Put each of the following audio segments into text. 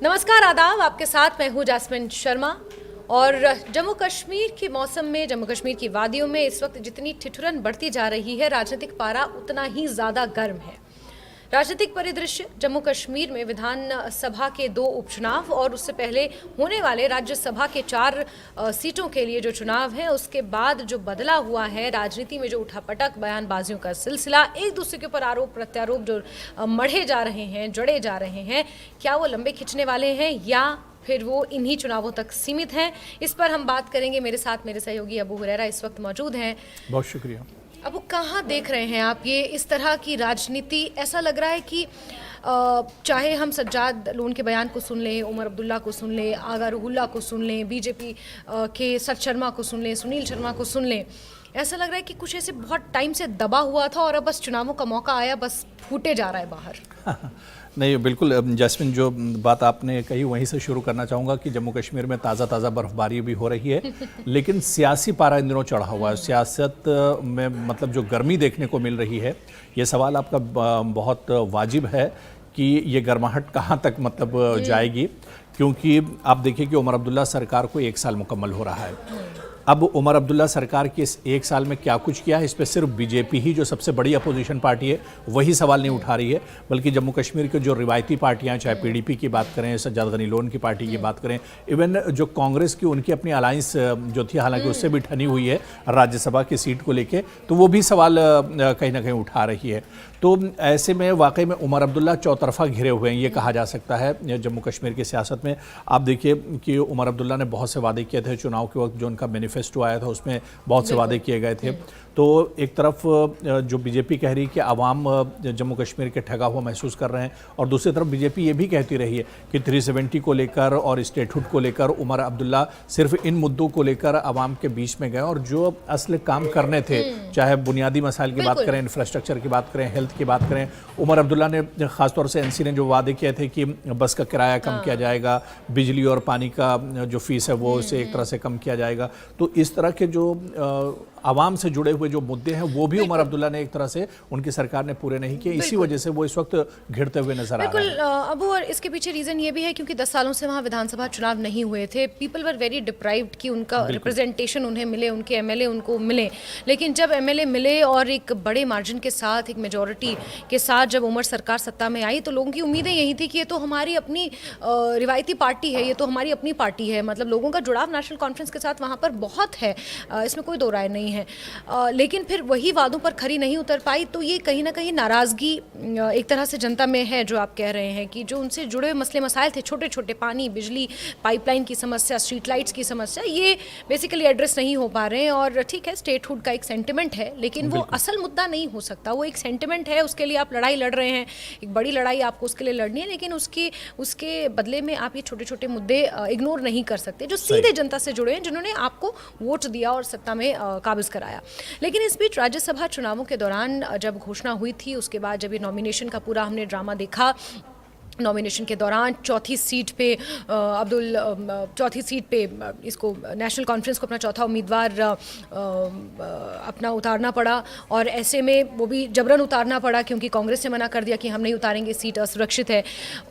नमस्कार, आदाब। आपके साथ मैं हूँ जास्मिन शर्मा। और जम्मू कश्मीर के मौसम में, जम्मू कश्मीर की वादियों में इस वक्त जितनी ठिठुरन बढ़ती जा रही है, राजनीतिक पारा उतना ही ज़्यादा गर्म है। राजनीतिक परिदृश्य जम्मू कश्मीर में विधानसभा के 2 उपचुनाव और उससे पहले होने वाले राज्यसभा के 4 सीटों के लिए जो चुनाव है, उसके बाद जो बदला हुआ है राजनीति में, जो उठापटक बयानबाजियों का सिलसिला, एक दूसरे के ऊपर आरोप प्रत्यारोप जो मढ़े जा रहे हैं, जड़े जा रहे हैं, क्या वो लंबे खिंचने वाले हैं या फिर वो इन्हीं चुनावों तक सीमित हैं? इस पर हम बात करेंगे। मेरे साथ मेरे सहयोगी अबू हुरैरा इस वक्त मौजूद हैं। बहुत शुक्रिया। अब वो कहाँ देख रहे हैं आप ये इस तरह की राजनीति? ऐसा लग रहा है कि चाहे हम सज्जाद लोन के बयान को सुन लें, उमर अब्दुल्ला को सुन लें, आगा रुहुल्ला को सुन लें, बीजेपी के सत शर्मा को सुन लें, सुनील शर्मा को सुन लें, ऐसा लग रहा है कि कुछ ऐसे बहुत टाइम से दबा हुआ था और अब बस चुनावों का मौका आया, बस फूटे जा रहा है बाहर। नहीं, बिल्कुल जैस्मिन, जो बात आपने कही वहीं से शुरू करना चाहूँगा कि जम्मू कश्मीर में ताज़ा बर्फबारी भी हो रही है, लेकिन सियासी पारा इन दिनों चढ़ा हुआ है। सियासत में मतलब जो गर्मी देखने को मिल रही है, ये सवाल आपका बहुत वाजिब है कि ये गर्माहट कहाँ तक मतलब जाएगी, क्योंकि आप देखिए कि उमर अब्दुल्ला सरकार को 1 साल मुकम्मल हो रहा है। अब उमर अब्दुल्ला सरकार के इस 1 साल में क्या कुछ किया है, इस पर सिर्फ बीजेपी ही, जो सबसे बड़ी अपोजिशन पार्टी है, वही सवाल नहीं उठा रही है, बल्कि जम्मू कश्मीर के जो रिवायती पार्टियां, चाहे पीडीपी की बात करें, सज्जाद गनी लोन की पार्टी की बात करें, इवन जो कांग्रेस की, उनकी अपनी अलायंस जो थी, हालांकि उससे भी ठनी हुई है राज्यसभा की सीट को लेके, तो वो भी सवाल कहीं ना कहीं उठा रही है। तो ऐसे में वाकई में उमर अब्दुल्ला चौतरफा घिरे हुए हैं, ये कहा जा सकता है जम्मू कश्मीर की सियासत में। आप देखिए कि उमर अब्दुल्ला ने बहुत से वादे किए थे चुनाव के वक्त, जो उनका मैनिफेस्टो आया था उसमें बहुत से वादे किए गए थे। तो एक तरफ जो बीजेपी कह रही है कि आवाम जम्मू कश्मीर के ठगा हुआ महसूस कर रहे हैं, और दूसरी तरफ बीजेपी ये भी कहती रही है कि 370 को लेकर और स्टेटहुड को लेकर उमर अब्दुल्ला सिर्फ इन मुद्दों को लेकर आवाम के बीच में गए, और जो असल काम करने थे, चाहे बुनियादी मसाइल की बात करें, इंफ्रास्ट्रक्चर की बात करें, हेल्थ की बात करें, उमर अब्दुल्ला ने खासतौर से एनसी ने जो वादे किए थे कि बस का किराया कम किया जाएगा, बिजली और पानी का जो फीस है वो उसे एक तरह से कम किया जाएगा, तो इस तरह के जो आवाम से जुड़े हुए जो मुद्दे हैं वो भी उमर अब्दुल्ला ने एक तरह से, उनकी सरकार ने पूरे नहीं किए। इसी वजह से वो इस वक्त घिरते हुए नजर आ रहे हैं। अबू, और इसके पीछे रीज़न ये भी है क्योंकि 10 सालों से वहाँ विधानसभा चुनाव नहीं हुए थे। पीपल वर वेरी डिप्राइव्ड कि उनका रिप्रेजेंटेशन उन्हें मिले, उनके एमएलए उनको मिले। लेकिन जब एमएलए मिले और एक बड़े मार्जिन के साथ, एक मेजॉरिटी के साथ जब उमर सरकार सत्ता में आई, तो लोगों की उम्मीदें यही थी कि ये तो हमारी अपनी रिवायती पार्टी है, ये तो हमारी अपनी पार्टी है। मतलब लोगों का जुड़ाव नेशनल कॉन्फ्रेंस के साथ वहाँ पर बहुत है, इसमें कोई दो राय नहीं है। लेकिन फिर वही वादों पर खरी नहीं उतर पाई, तो ये कहीं ना कहीं नाराज़गी एक तरह से जनता में है। जो आप कह रहे हैं कि जो उनसे जुड़े हुए मसले मसाइल थे, छोटे छोटे, पानी, बिजली, पाइपलाइन की समस्या, स्ट्रीट लाइट्स की समस्या, ये बेसिकली एड्रेस नहीं हो पा रहे हैं। और ठीक है, स्टेटहुड का एक सेंटिमेंट है, लेकिन वो असल मुद्दा नहीं हो सकता। वो एक सेंटिमेंट है, उसके लिए आप लड़ाई लड़ रहे हैं, एक बड़ी लड़ाई आपको उसके लिए लड़नी है, लेकिन उसके बदले में आप ये छोटे छोटे मुद्दे इग्नोर नहीं कर सकते, जो सीधे जनता से जुड़े हैं, जिन्होंने आपको वोट दिया और सत्ता में काबिज कराया। लेकिन इस बीच राज्यसभा चुनावों के दौरान जब घोषणा हुई थी, उसके बाद जब ये नॉमिनेशन का पूरा हमने ड्रामा देखा, नॉमिनेशन के दौरान चौथी सीट पे इसको नेशनल कॉन्फ्रेंस को अपना चौथा उम्मीदवार अपना उतारना पड़ा, और ऐसे में वो भी जबरन उतारना पड़ा क्योंकि कांग्रेस ने मना कर दिया कि हम नहीं उतारेंगे, सीट असुरक्षित है।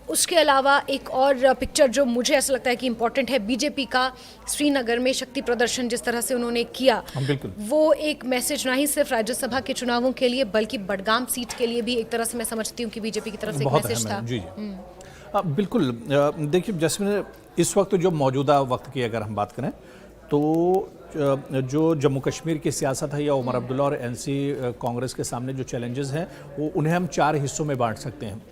उसके अलावा एक और पिक्चर जो मुझे ऐसा लगता है कि इम्पॉर्टेंट है, बीजेपी का श्रीनगर में शक्ति प्रदर्शन जिस तरह से उन्होंने किया, वो एक मैसेज ना ही सिर्फ राज्यसभा के चुनावों के लिए बल्कि बडगाम सीट के लिए भी एक तरह से मैं समझती हूँ कि बीजेपी की तरफ से एक मैसेज था। बिल्कुल। देखिए जैसे इस वक्त जो मौजूदा वक्त की अगर हम बात करें, तो जो जम्मू कश्मीर की सियासत है या उमर अब्दुल्ला और एनसी कांग्रेस के सामने जो चैलेंजेस हैं, वो उन्हें हम 4 हिस्सों में बांट सकते हैं।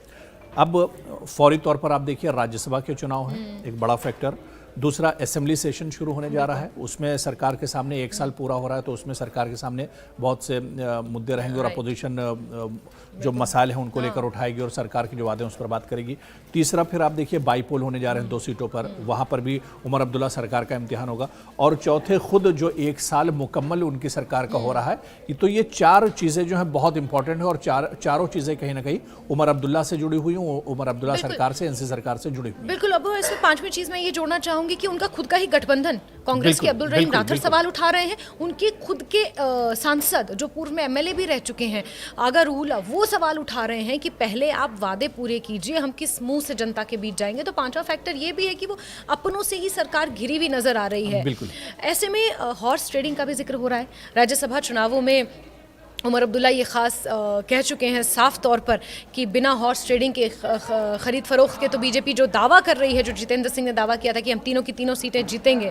अब फौरी तौर पर आप देखिए राज्यसभा के चुनाव हैं, एक बड़ा फैक्टर। दूसरा, असेंबली सेशन शुरू होने जा रहा है, उसमें सरकार के सामने 1 साल पूरा हो रहा है, तो उसमें सरकार के सामने बहुत से मुद्दे रहेंगे और अपोजिशन जो मसाइल हैं उनको लेकर उठाएगी और सरकार के जो वादे हैं उस पर बात करेगी। तीसरा, फिर आप देखिए बाईपोल होने जा रहे हैं 2 सीटों पर, वहाँ पर भी उमर अब्दुल्ला सरकार का इम्तिहान होगा। और चौथे, खुद जो 1 साल मुकम्मल उनकी सरकार का हो रहा है, तो ये 4 चीज़ें जो हैं बहुत इंपॉर्टेंट है, और चारों चीज़ें कहीं ना कहीं उमर अब्दुल्ला से जुड़ी हुई हूँ, उमर अब्दुल्ला सरकार से, एनसी सरकार से जुड़ी हुई। बिल्कुल। अब इसमें 5वीं चीज़ मैं ये जोड़ना चाहूँगी चाहूंगी कि उनका खुद का ही गठबंधन, कांग्रेस के अब्दुल रहीम राठौर सवाल उठा रहे हैं, उनके खुद के सांसद जो पूर्व में एमएलए भी रह चुके हैं आगा रूला, वो सवाल उठा रहे हैं कि पहले आप वादे पूरे कीजिए, हम किस मुंह से जनता के बीच जाएंगे। तो पांचवा फैक्टर ये भी है कि वो अपनों से ही सरकार घिरी हुई नजर आ रही है। ऐसे में हॉर्स ट्रेडिंग का भी जिक्र हो रहा है। राज्यसभा चुनावों में उमर अब्दुल्ला ये ख़ास कह चुके हैं साफ तौर पर कि बिना हॉर्स ट्रेडिंग के ख़रीद फरोख्त के तो बीजेपी जो दावा कर रही है, जो जितेंद्र सिंह ने दावा किया था कि हम तीनों की तीनों सीटें जीतेंगे,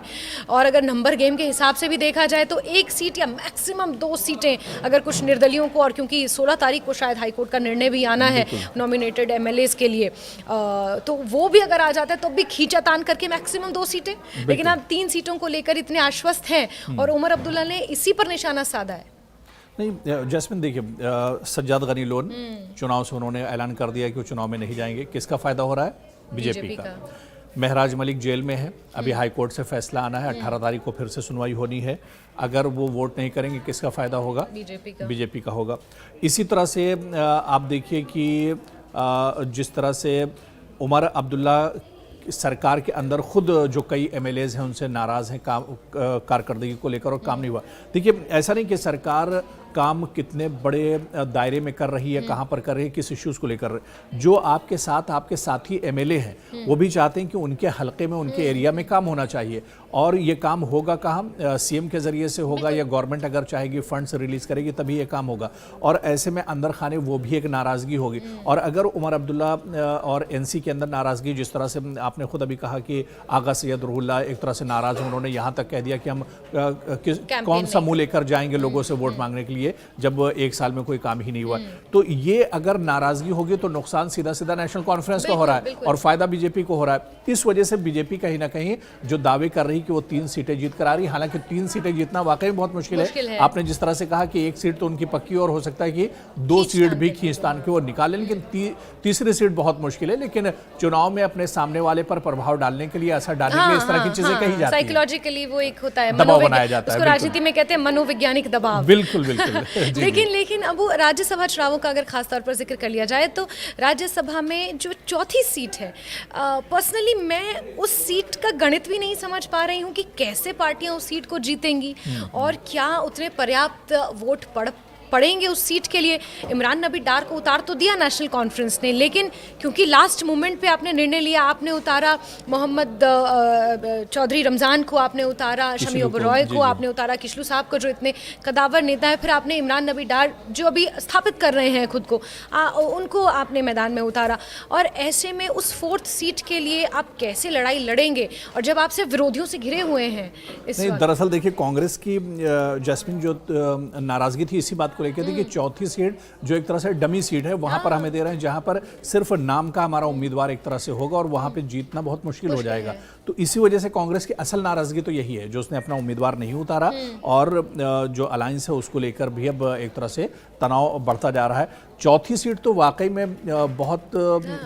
और अगर नंबर गेम के हिसाब से भी देखा जाए तो 1 सीट या मैक्सिमम 2 सीटें अगर कुछ निर्दलियों को, और क्योंकि 16 तारीख को शायद हाईकोर्ट का निर्णय भी आना है नॉमिनेटेड एमएलएज के लिए, तो वो भी अगर आ जाता है तो भी खींचातान करके मैक्सिमम 2 सीटें, लेकिन आप 3 सीटों को लेकर इतने आश्वस्त हैं और उमर अब्दुल्ला ने इसी पर निशाना साधा है। नहीं जैस्मिन, देखिए सज्जाद गनी लोन चुनाव से उन्होंने ऐलान कर दिया कि वो चुनाव में नहीं जाएंगे। किसका फायदा हो रहा है? बीजेपी का। महराज मलिक जेल में है, अभी हाई कोर्ट से फैसला आना है, 18 तारीख को फिर से सुनवाई होनी है। अगर वो वोट नहीं करेंगे किसका फायदा होगा? बीजेपी का होगा। इसी तरह से आप देखिए कि जिस तरह से उमर अब्दुल्ला सरकार के अंदर खुद जो कई एमएलएज हैं उनसे नाराज़ हैं काम कारकर्दगी को लेकर, और काम नहीं हुआ। देखिए ऐसा नहीं कि सरकार काम कितने बड़े दायरे में कर रही है, कहाँ पर कर रही है, किस इश्यूज़ को लेकर। जो आपके साथ आपके साथी एमएलए हैं वो भी चाहते हैं कि उनके हलके में, उनके एरिया में काम होना चाहिए, और ये काम होगा कहाँ? सीएम के ज़रिए से होगा, या गवर्नमेंट अगर चाहेगी फंड्स रिलीज़ करेगी तभी ये काम होगा। और ऐसे में अंदर खाने वो भी एक नाराज़गी होगी। और अगर उमर अब्दुल्ला और एनसी के अंदर नाराज़गी, जिस तरह से आपने खुद अभी कहा कि आगा सैयद रुहुल्लाह एक तरह से नाराज़ हैं, उन्होंने यहाँ तक कह दिया कि हम कौन सा मुँह लेकर जाएंगे लोगों से वोट मांगने के लिए जब 1 साल में कोई काम ही नहीं हुआ। तो ये अगर नाराजगी होगी तो नुकसान सीधा सीधा नेशनल कॉन्फ्रेंस का हो रहा है और फायदा बीजेपी को हो रहा है। इस वजह से बीजेपी कहीं ना कहीं जो दावे कर रही कि वो 3 सीटें जीत कर आ रही, हालांकि 3 सीटें जीतना वाकई बहुत मुश्किल है। आपने जिस तरह से कहा कि 1 सीट तो उनकी पक्की, और हो सकता है कि 2 सीट भी खींचतान की ओर निकाले, लेकिन तीसरी सीट बहुत मुश्किल है। लेकिन चुनाव में अपने सामने वाले पर प्रभाव डालने के लिए, असर डालने के लिए इस तरह की चीजें कही जाती है। साइकोलॉजिकली वो एक होता है, दबाव बनाया जाता है, राजनीति में कहते हैं मनोवैज्ञानिक दबाव। बिल्कुल बिल्कुल। लेकिन अब वो राज्यसभा चुनावों का अगर खास तौर पर जिक्र कर लिया जाए तो राज्यसभा में जो चौथी सीट है, पर्सनली मैं उस सीट का गणित भी नहीं समझ पा रही हूँ कि कैसे पार्टियां उस सीट को जीतेंगी और क्या उतने पर्याप्त वोट पड़ेंगे उस सीट के लिए। इमरान नबी डार को उतार तो दिया नेशनल कॉन्फ्रेंस ने, लेकिन क्योंकि लास्ट मोमेंट पे आपने निर्णय लिया, आपने उतारा मोहम्मद चौधरी रमज़ान को, आपने उतारा शमी ओबरॉय को, आपने उतारा किशलू साहब को जो इतने कदावर नेता है, फिर आपने इमरान नबी डार जो अभी स्थापित कर रहे हैं खुद को, उनको आपने मैदान में उतारा। और ऐसे में उस 4th सीट के लिए आप कैसे लड़ाई लड़ेंगे, और जब आपसे विरोधियों से घिरे हुए हैं इस वक्त। दरअसल देखिए कांग्रेस की जैस्मिन जो नाराजगी थी इसी बात लेके थी कि चौथी सीट जो एक तरह से डमी सीट है, वहां पर हमें दे रहे हैं, जहां पर सिर्फ नाम का हमारा उम्मीदवार एक तरह से होगा और वहां पे जीतना बहुत मुश्किल हो जाएगा। तो इसी वजह से कांग्रेस की असल नाराजगी तो यही है, जो उसने अपना उम्मीदवार नहीं उतारा, और जो अलायंस है उसको लेकर भी अब एक तरह से तनाव बढ़ता जा रहा है। चौथी सीट तो वाकई में बहुत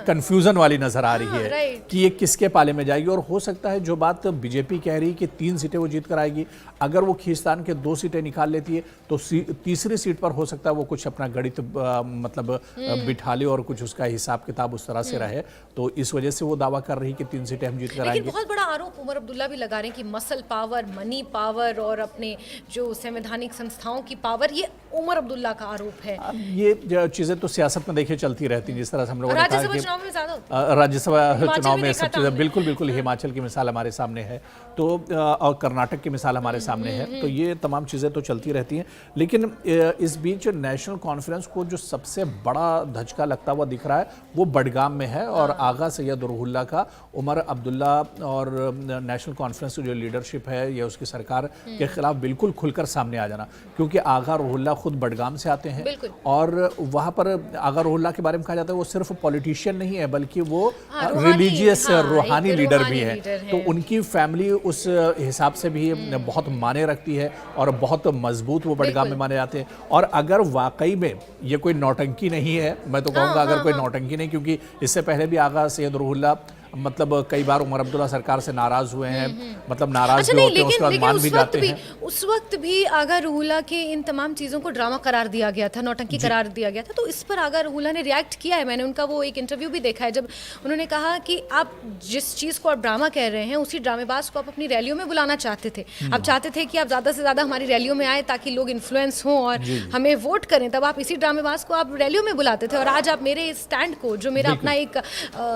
कंफ्यूजन वाली नजर आ रही है कि ये किसके पाले में जाएगी। और हो सकता है जो बात बीजेपी कह रही कि 3 सीटें वो जीत कर आएगी, अगर वो खींचतान के 2 सीटें निकाल लेती है तो तीसरी सीट पर हो सकता है वो कुछ अपना गणित मतलब बिठा ले और कुछ उसका हिसाब किताब उस तरह से रहे। तो इस वजह से वो दावा कर रही कि 3 सीटें हम जीत कर आएंगे। बहुत बड़ा आरोप उमर अब्दुल्ला भी लगा रहे हैं कि मसल पावर, मनी पावर और अपने जो संवैधानिक संस्थाओं की पावर, ये उमर अब्दुल्ला का आरोप है। ये चीजें तो सियासत में देखिए चलती रहती हैं, जिस तरह से हम लोगों ने कहा कि राज्यसभा चुनाव में सब चीज़ें बिल्कुल हिमाचल की मिसाल हमारे सामने है, तो और कर्नाटक की मिसाल हमारे सामने है, तो ये तमाम चीज़ें तो चलती रहती हैं। लेकिन इस बीच नेशनल कॉन्फ्रेंस को जो सबसे बड़ा धचका लगता हुआ दिख रहा है वो बडगाम में है, और आगा सैयद रुहुल्लाह का उमर अब्दुल्ला और नेशनल कॉन्फ्रेंस की जो लीडरशिप है या उसकी सरकार के खिलाफ बिल्कुल खुलकर सामने आ जाना, क्योंकि आगा रुहुल्लाह खुद बडगाम से आते हैं और वहाँ पर आगा रुहुल्लाह के बारे में कहा जाता है वो सिर्फ पॉलिटिशियन नहीं है बल्कि वो रिलीजियस रूहानी लीडर भी है। तो उनकी फैमिली उस हिसाब से भी बहुत माने रखती है और बहुत मजबूत वो बडगाम में माने जाते हैं। और अगर वाकई में ये कोई नौटंकी नहीं है, मैं तो कहूँगा अगर कोई नौटंकी नहीं, क्योंकि इससे पहले भी आगा सैयद रुहुल्लाह मतलब कई बार उमर अब्दुल्ला सरकार से नाराज हुए हैं, मतलब नाराज अच्छा भी नहीं, होते हैं, उसके बाद मान भी जाते हैं। उस वक्त भी आगा रूहुल्ला के इन तमाम चीज़ों को ड्रामा करार दिया गया था, नौटंकी करार दिया गया था। तो इस पर आगा रूहुल्ला ने रिएक्ट किया है। मैंने उनका वो एक इंटरव्यू भी देखा है जब उन्होंने कहा कि आप जिस चीज़ को आप ड्रामा कह रहे हैं उसी ड्रामेबाज को आप अपनी रैलियों में बुलाना चाहते थे। आप चाहते थे कि आप ज़्यादा से ज़्यादा हमारी रैलियों में आए ताकि लोग इन्फ्लुएंस हों और हमें वोट करें, तब आप इसी ड्रामेबाज को आप रैलियों में बुलाते थे। और आज आप मेरे इस स्टैंड को, जो मेरा अपना एक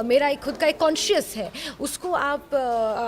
मेरा एक खुद का एक कॉन्शियस है, उसको आप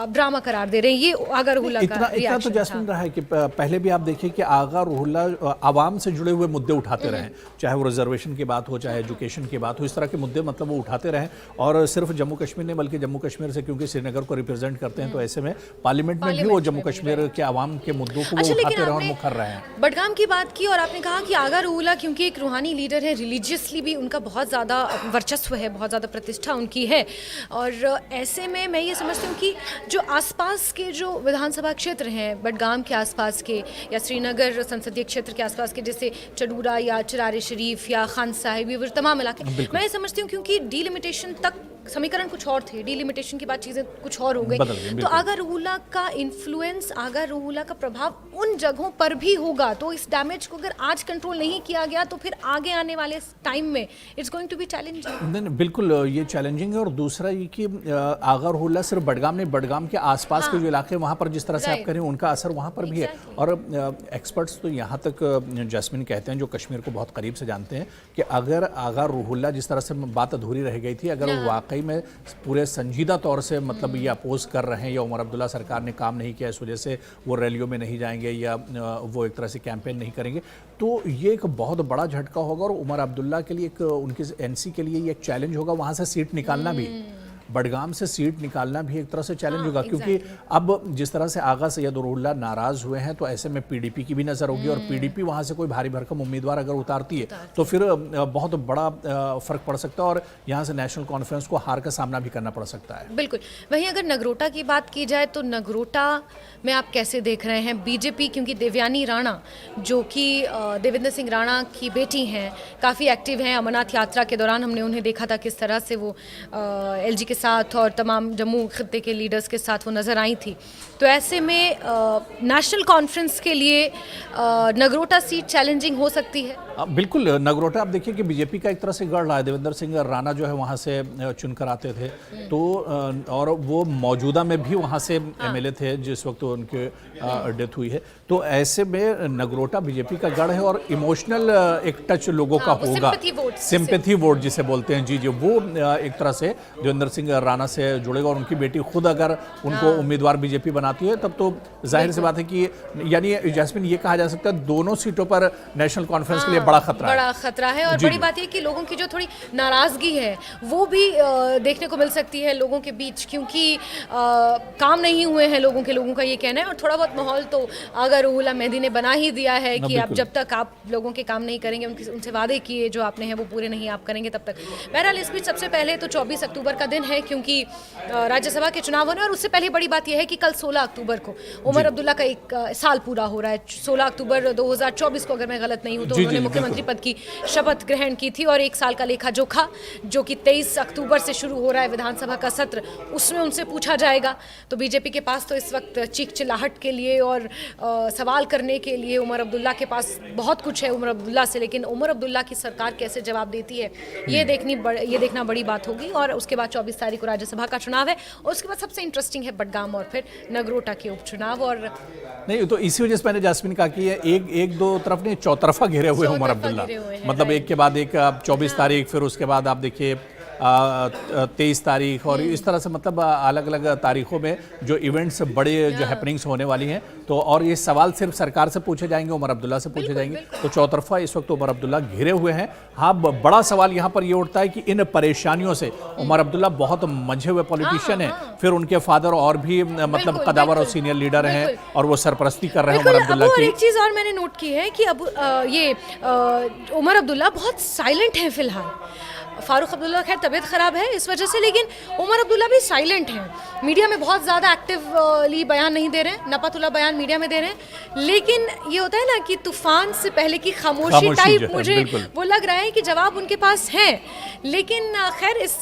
ड्रामा करार दे रहे हैं। ये आगा रूहुल्ला का इतना तो रिएक्शन जैस्मिन रहा है कि पहले भी आप देखिए कि आगा रूहुल्ला आवाम से जुड़े हुए मुद्दे उठाते रहे, चाहे वो रिजर्वेशन की बात हो, चाहे एजुकेशन की बात हो, इस तरह के मुद्दे मतलब वो उठाते रहे। और सिर्फ जम्मू कश्मीर नहीं बल्कि जम्मू कश्मीर से क्योंकि श्रीनगर को रिप्रेजेंट करते हैं, तो ऐसे में पार्लियामेंट में भी वो जम्मू कश्मीर के आवाम के मुद्दों को वो उठाते रहे और मुखर रहे हैं। बडगाम की बात की और आपने कहा कि आगा रूहुल्ला क्योंकि एक रूहानी लीडर है, रिलीजियसली भी उनका बहुत ज़्यादा वर्चस्व है, बहुत ज़्यादा प्रतिष्ठा उनकी है। और ऐसे में मैं ये समझती हूँ कि जो आसपास के जो विधानसभा क्षेत्र हैं, बडगाम के आसपास के या श्रीनगर संसदीय क्षेत्र के आसपास के, जैसे चडूरा या चरारे शरीफ या खान साहिब, ये तमाम इलाके, मैं ये समझती हूँ क्योंकि डीलिमिटेशन तक समीकरण कुछ और थे, डीलिमिटेशन के बाद चीज़ें कुछ और हो गई। तो आगा रूहुल्ला का इन्फ्लुएंस, आगा रूहुल्ला का प्रभाव उन जगहों पर भी होगा। तो इस डैमेज को अगर आज कंट्रोल नहीं किया गया तो फिर आगे आने वाले टाइम में it's going to be challenging. नहीं, बिल्कुल ये चैलेंजिंग है। और दूसरा ये कि आगा रूहुल्ला सिर्फ बडगाम नहीं, बडगाम के आसपास के जो इलाके वहाँ पर जिस तरह से आप करें उनका असर वहाँ पर भी है। और एक्सपर्ट्स तो यहाँ तक जैस्मिन कहते हैं, जो कश्मीर को बहुत करीब से जानते हैं, कि अगर आगा रूहुल्ला जिस तरह से बात अधूरी रह गई थी, अगर वो वाकई में पूरे संजीदा तौर से मतलब ये अपोज कर रहे हैं या उमर अब्दुल्ला सरकार ने काम नहीं किया इस वजह से वो रैलियों में नहीं जाएंगे या वो एक तरह से कैंपेन नहीं करेंगे, तो ये एक बहुत बड़ा झटका होगा। और उमर अब्दुल्ला के लिए एक, उनकी एनसी के लिए ये एक चैलेंज होगा वहाँ से सीट निकालना भी, बडगाम से सीट निकालना भी एक तरह से चैलेंज होगा। क्योंकि अब जिस तरह से आगा सैयद रूहुल्ला नाराज हुए हैं, तो ऐसे में पीडीपी की भी नज़र होगी और पीडीपी वहाँ से कोई भारी भरकम उम्मीदवार अगर उतारती है तो फिर बहुत बड़ा फर्क पड़ सकता है और यहाँ से नेशनल कॉन्फ्रेंस को हार का सामना भी करना पड़ सकता है। बिल्कुल। वहीं अगर नगरोटा की बात की जाए तो नगरोटा में आप कैसे देख रहे हैं बीजेपी, क्योंकि देवयानी राणा जो कि देवेंद्र सिंह राणा की बेटी हैं, काफ़ी एक्टिव हैं। अमरनाथ यात्रा के दौरान हमने उन्हें देखा था किस तरह से वो एलजी के साथ और तमाम जम्मू खित्ते के लीडर्स के साथ वो नज़र आई थी। तो ऐसे में नेशनल कॉन्फ्रेंस के लिए नगरोटा सीट चैलेंजिंग हो सकती है। बिल्कुल, नगरोटा आप देखिए कि बीजेपी का एक तरह से गढ़ रहा है। देवेंद्र सिंह राणा जो है वहाँ से चुनकर आते थे, तो और वो मौजूदा में भी वहाँ से एमएलए थे जिस वक्त उनके डेथ हुई है। तो ऐसे में नगरोटा बीजेपी का गढ़ है और इमोशनल एक टच लोगों का होगा, सिंपैथी वोट जिसे बोलते हैं। जी जी, वो एक तरह से देवेंद्र सिंह राणा से जुड़ेगा और उनकी बेटी खुद अगर उनको उम्मीदवार बीजेपी बनाती है तब तो जाहिर सी बात है कि यानी जैस्मिन ये कहा जा सकता है दोनों सीटों पर नेशनल कॉन्फ्रेंस के लिए बड़ा खतरा है। और बड़ी बात ये कि लोगों की जो थोड़ी नाराजगी है वो भी देखने को मिल सकती है लोगों के बीच, क्योंकि काम नहीं हुए हैं लोगों का ये कहना है। और थोड़ा बहुत माहौल तो आगा रूहुल्ला मेहदी ने बना ही दिया है कि अब जब तक आप लोगों के काम नहीं करेंगे, उनसे वादे किए जो आपने हैं वो पूरे नहीं आप करेंगे तब तक। बहरहाल इस बीच सबसे पहले तो 24 अक्टूबर का दिन है क्योंकि राज्यसभा के चुनाव होने, और उससे पहले बड़ी बात यह है कि कल 16 अक्टूबर को उमर अब्दुल्ला का एक साल पूरा हो रहा है। 16 अक्टूबर 2024 को अगर मैं गलत नहीं हूँ तो उन्होंने मुख्यमंत्री पद की शपथ ग्रहण की थी और एक साल का लेखा जोखा जो कि 23 अक्टूबर से शुरू हो रहा है विधानसभा का सत्र, उसमें उनसे पूछा जाएगा। तो बीजेपी के पास तो इस वक्त चीख चिल्लाहट के लिए और सवाल करने के लिए उमर अब्दुल्ला के पास बहुत कुछ है उमर अब्दुल्ला से, लेकिन उमर अब्दुल्ला की सरकार कैसे जवाब देती है ये देखना बड़ी बात होगी। और उसके बाद 24 तारीख को राज्यसभा का चुनाव है और उसके बाद सबसे इंटरेस्टिंग है बडगाम और फिर नगरोटा के उपचुनाव। और नहीं तो इसी वजह से मैंने जैस्मिन कहा कि एक दो तरफ नहीं, चौतरफा घिरे हुए उमर अब्दुल्ला, मतलब एक के बाद एक 24 तारीख, फिर उसके बाद आप देखिए 23 तारीख, और इस तरह से मतलब अलग अलग तारीखों में जो इवेंट्स बड़े जो हैपनिंग्स होने वाली हैं। तो और ये सवाल सिर्फ सरकार से पूछे जाएंगे, उमर अब्दुल्ला से पूछे जाएंगे, तो चौतरफा इस वक्त उमर अब्दुल्ला घिरे हुए हैं। हाँ, बड़ा सवाल यहाँ पर ये उठता है कि इन परेशानियों से उमर अब्दुल्ला बहुत मंझे हुए पॉलिटिशियन हैं, फिर उनके फादर और भी मतलब कदावर और सीनियर लीडर हैं और वो सरपरस्ती कर रहे हैं उमर अब्दुल्ला की। एक चीज़ और मैंने नोट की है कि अब ये उमर अब्दुल्ला बहुत साइलेंट है फिलहाल। फारूक अब्दुल्ला खैर तबीयत ख़राब है इस वजह से, लेकिन उमर अब्दुल्ला भी साइलेंट हैं। मीडिया में बहुत ज़्यादा एक्टिवली बयान नहीं दे रहे हैं, नपातुला बयान मीडिया में दे रहे हैं, लेकिन ये होता है ना कि तूफान से पहले की खामोशी जो टाइप है, मुझे बिल्कुल। वो लग रहा है कि जवाब उनके पास है, लेकिन खैर इस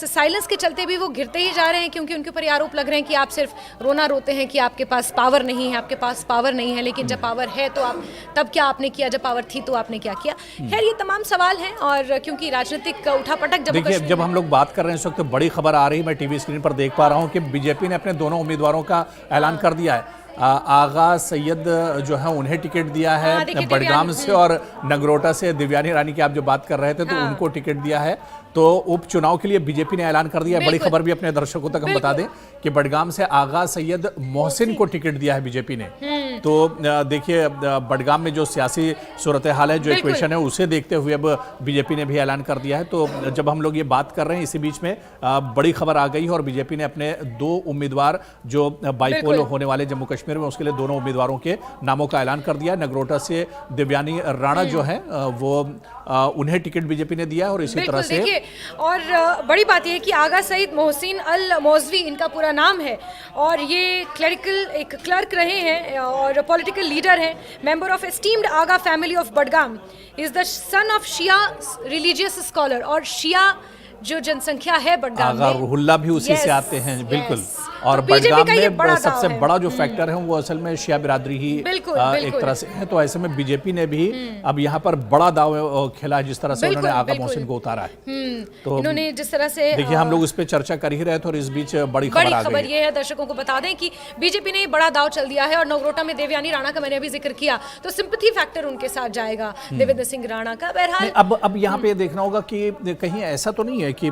साइलेंस के चलते भी वो गिरते ही जा रहे हैं, क्योंकि उनके ऊपर ये आरोप लग रहे हैं कि आप सिर्फ रोना रोते हैं कि आपके पास पावर नहीं है, आपके पास पावर नहीं है, लेकिन जब पावर है तो आप तब क्या आपने किया, जब पावर थी तो आपने क्या किया। खैर ये तमाम सवाल हैं, और क्योंकि राजनीतिक उठापटक जम्मू देखिए, कश्मीर जब हम लोग बात कर रहे हैं इस वक्त बड़ी खबर आ रही है, मैं टीवी स्क्रीन पर देख पा रहा हूं कि बीजेपी ने अपने दोनों उम्मीदवारों का ऐलान कर दिया है। आगा सैयद जो है उन्हें टिकट दिया है देखिए, बडगाम से, और नगरोटा से दिव्यानी रानी की आप जो बात कर रहे थे तो उनको टिकट दिया है। तो उपचुनाव के लिए बीजेपी ने ऐलान कर दिया है। बड़ी खबर भी अपने दर्शकों तक हम बता दें कि बडगाम से आगा सैयद मोहसिन को टिकट दिया है बीजेपी ने। तो देखिए, बडगाम में जो सियासी सूरत हाल है, जो इक्वेशन है, उसे देखते हुए अब बीजेपी ने भी ऐलान कर दिया है। तो जब हम लोग ये बात कर रहे हैं, इसी बीच में बड़ी खबर आ गई है और बीजेपी ने अपने 2 उम्मीदवार जो बाईपोल होने वाले जम्मू कश्मीर में, उसके लिए दोनों उम्मीदवारों के नामों का ऐलान कर दिया है। नगरोटा से दिव्यानी राणा जो है वो उन्हें टिकट बीजेपी ने दिया है, और इसी तरह से और बड़ी बात यह है कि आगा सईद मोहसिन अल मौजवी इनका पूरा नाम है, और ये एक क्लर्क रहे हैं और पॉलिटिकल लीडर हैं, member of esteemed Aga family of Budgam, is the son of Shia religious scholar. और शिया जो जनसंख्या है बडगाम में, आगा रुहुल्ला भी उसी से आते हैं, बिल्कुल। और तो बीजेपी बडगाम का ये में बड़ा सबसे दाव है। बड़ा जो फैक्टर है वो असल में शिया बिरादरी ही एक तरह से है। तो ऐसे में बीजेपी ने भी अब यहाँ पर बड़ा दाव खेला है, जिस तरह से उन्होंने आगा मोहसिन को उतारा है। तो इन्होंने जिस तरह से, देखिए, हम लोग इस पे चर्चा कर ही रहे थे और इस बीच बड़ी खबर आ गई। ये है, दर्शकों को बता दें कि बीजेपी ने बड़ा दाव चल दिया है, और नगरोटा में देवयानी राणा का मैंने अभी जिक्र किया, तो सिंपैथी फैक्टर उनके साथ जाएगा देवेंद्र सिंह राणा का। बहरहाल अब यहाँ पे देखना होगा कि कहीं ऐसा तो नहीं है कि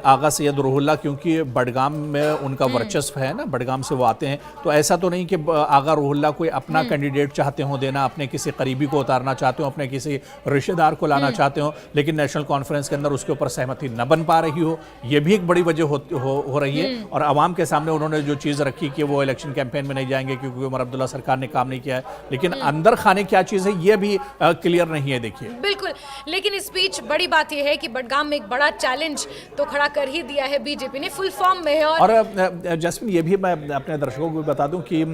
आगा सैयद रुहुल्ला, क्योंकि बडगाम में उनका वर्चस्व है ना, बडगाम से वो आते हैं, तो ऐसा तो नहीं कि आगा रुहुल्ला कोई अपना कैंडिडेट चाहते हो देना, अपने किसी करीबी को उतारना चाहते हो, अपने किसी रिश्तेदार को लाना चाहते हो, लेकिन नेशनल कॉन्फ्रेंस के अंदर उसके ऊपर सहमति न बन पा रही हो। ये भी एक बड़ी वजह हो रही है। और आवाम के सामने उन्होंने जो चीज़ रखी कि वो इलेक्शन कैंपेन में नहीं जाएंगे क्योंकि उमर अब्दुल्ला सरकार ने काम नहीं किया है, लेकिन अंदर खाने क्या चीज़ है ये भी क्लियर नहीं है। देखिए, बिल्कुल, लेकिन इस बीच बड़ी बात यह है कि बडगाम में एक बड़ा चैलेंज तो खड़ा कर ही दिया है बीजेपी ने, फुल फॉर्म में है। और जैस्मिन, ये भी मैं अपने दर्शकों को बता दूं कि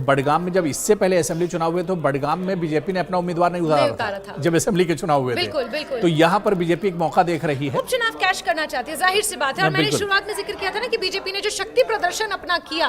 बडगाम में जब इससे पहले असेंबली चुनाव हुए तो बडगाम में बीजेपी ने अपना उम्मीदवार नहीं उतारा था जब असेंबली के चुनाव हुए थे। तो यहाँ पर बीजेपी एक मौका देख रही है, उपचुनाव कैश करना चाहती है, जाहिर सी बात है। और मैंने शुरुआत में जिक्र किया था ना कि बीजेपी ने जो शक्ति प्रदर्शन अपना किया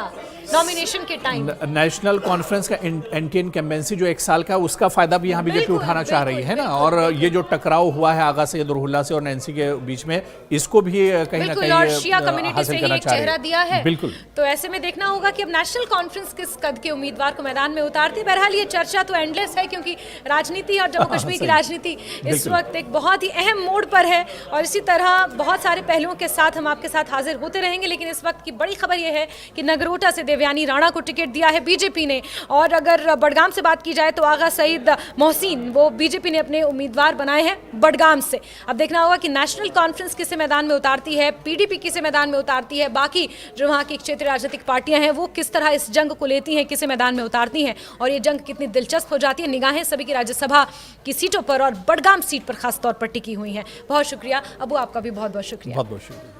नॉमिनेशन के टाइम, नेशनल कॉन्फ्रेंस का एंटी इनकम्बेंसी जो 1 साल का, उसका फायदा भी यहाँ बीजेपी उठाना चाह रही है ना। और ये जो टकराव हुआ है आगा सैयद रुहुल्ला से और नैन्सी के बीच में, इसको भी कहीं ना कहीं और शिया कम्युनिटी से ही एक चेहरा दिया है। बिल्कुल, तो ऐसे में देखना होगा कि अब नेशनल कॉन्फ्रेंस किस कद के उम्मीदवार को मैदान में उतारती है। बहरहाल ये चर्चा तो एंडलेस है, क्योंकि राजनीति और जम्मू कश्मीर की राजनीति इस वक्त एक बहुत ही अहम मोड़ पर है, और इसी तरह बहुत सारे पहलुओं के साथ हम आपके साथ हाजिर होते रहेंगे। लेकिन इस वक्त की बड़ी खबर यह है कि नगरोटा से देवयानी राणा को टिकट दिया है बीजेपी ने, और अगर बडगाम से बात की जाए तो आगा सईद मोहसिन वो बीजेपी ने अपने उम्मीदवार बनाए हैं बडगाम से। अब देखना होगा कि नेशनल कॉन्फ्रेंस किसे मैदान में उतारती है, पीडीपी किसे मैदान में उतारती है, बाकी जो वहाँ की क्षेत्रीय राजनीतिक पार्टियां हैं वो किस तरह इस जंग को लेती हैं, किसे मैदान में उतारती हैं, और ये जंग कितनी दिलचस्प हो जाती है। निगाहें सभी की राज्यसभा की सीटों पर और बडगाम सीट पर खास तौर पर टिकी हुई हैं। बहुत शुक्रिया अबू, आपका भी बहुत बहुत शुक्रिया। बहुत बहुत शुक्रिया।